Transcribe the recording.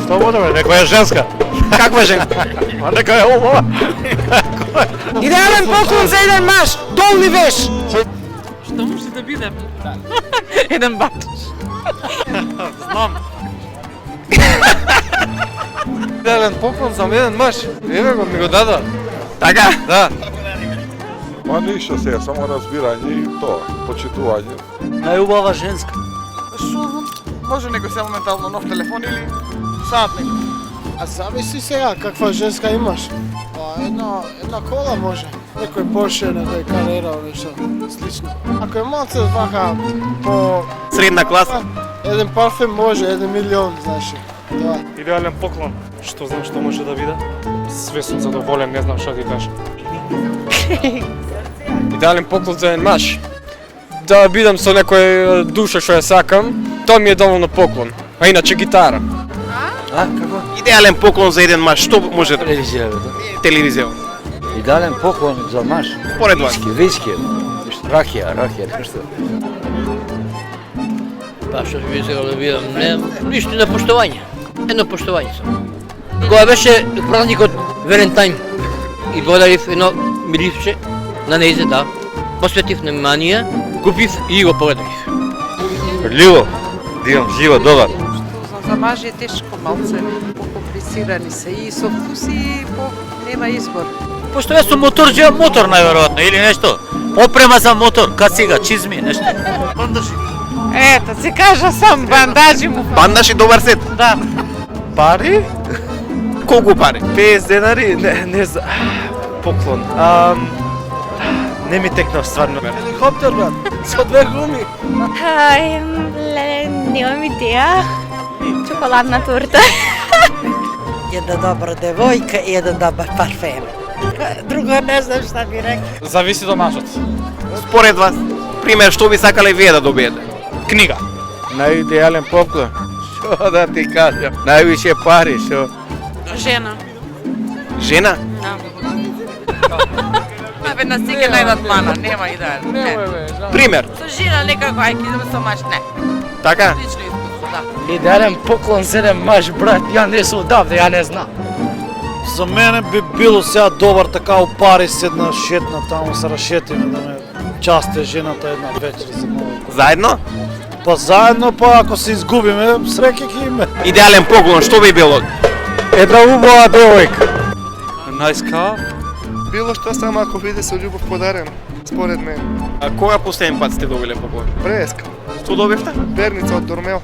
Што буде, бе? Некоја женска. Каква женска? А некоја убава. Идеален поклон за еден маж, долни веш. Што може да биде? Еден батуш. Знам. Идеален поклон за еден маж. Еве го, ми го дада. Така? Да. Па ништо сега, само разбирање и тоа, почитување. Најубава женска. Може некој се моментално нов телефон или саатник. А зависи сега каква женска имаш. Па една кола може. Некој Porsche, некој Carrera или нешто слично. Ако е малце вака по Средна класа. еден парфем може, 1 милион, знаеш. Тоа. Идеален поклон. Што знам што може да биде? Све сум задоволен, не знам што ти кажам. Идеален поклон за еден маж. Да бидам со некој душа што ја сакам, тоа ми е доволно поклон. А иначе гитара. А, како? Идеален поклон за еден маж, што може да Телевизија, да. телевизија? Идеален поклон за маж. Според вас. Виски. Рахија, нешто. Па што би сега да видам, ништо на поштовање. Едно поштовање само. Кога беше празникот Валентайн и подарив едно миливче на нејзе, да. Посветив внимание, купив и го подарив. Ливо, да имам живот, добар. За мажи е тешко малце. Покомплицирани се и со вкус и нема избор. Пошто јас сум моторџија, мотор најверојатно или нешто. Опрема за мотор, кацига, чизми, нешто. Ето, си кажа сам, бандажи му. Бандаш и добар сет. Да. Пари? Колку пари? 50 денари? Не знам. Поклон. Не ми текнав стварно. Хеликоптер, брат, со 2 гуми. Немам идеја. Чоколадна торта. Една добра девојка и еден добар парфем. Друго не знам šta би рекла. Зависи до мажот. Според вас, пример, што би сакале вие да добиете? Книга. Најидеален поклон. Што да ти кажам? Највише пари, што? Жена. Жена? Да. Наведна си ќе најдат мана, нема идеален. Пример. Со жена некако, ајки идем со маж, не. Така? Лично искуство, да. Идеален поклон за еден маж, брат, ја не сум одавде, ја не знам. За мене би било сега добар така у Париз една шетна таму се рашетиме да ме части жената една вечер за малку. Заедно? Па заедно, па ако се изгубиме, среќа ќе име. Идеален поклон, што би било? Една убава девојка. Nice car. Било што само ако биде со љубов подарено, според мен. А кога последен пат сте добиле поклон? Преска. Што добивте? Верница од Дормео.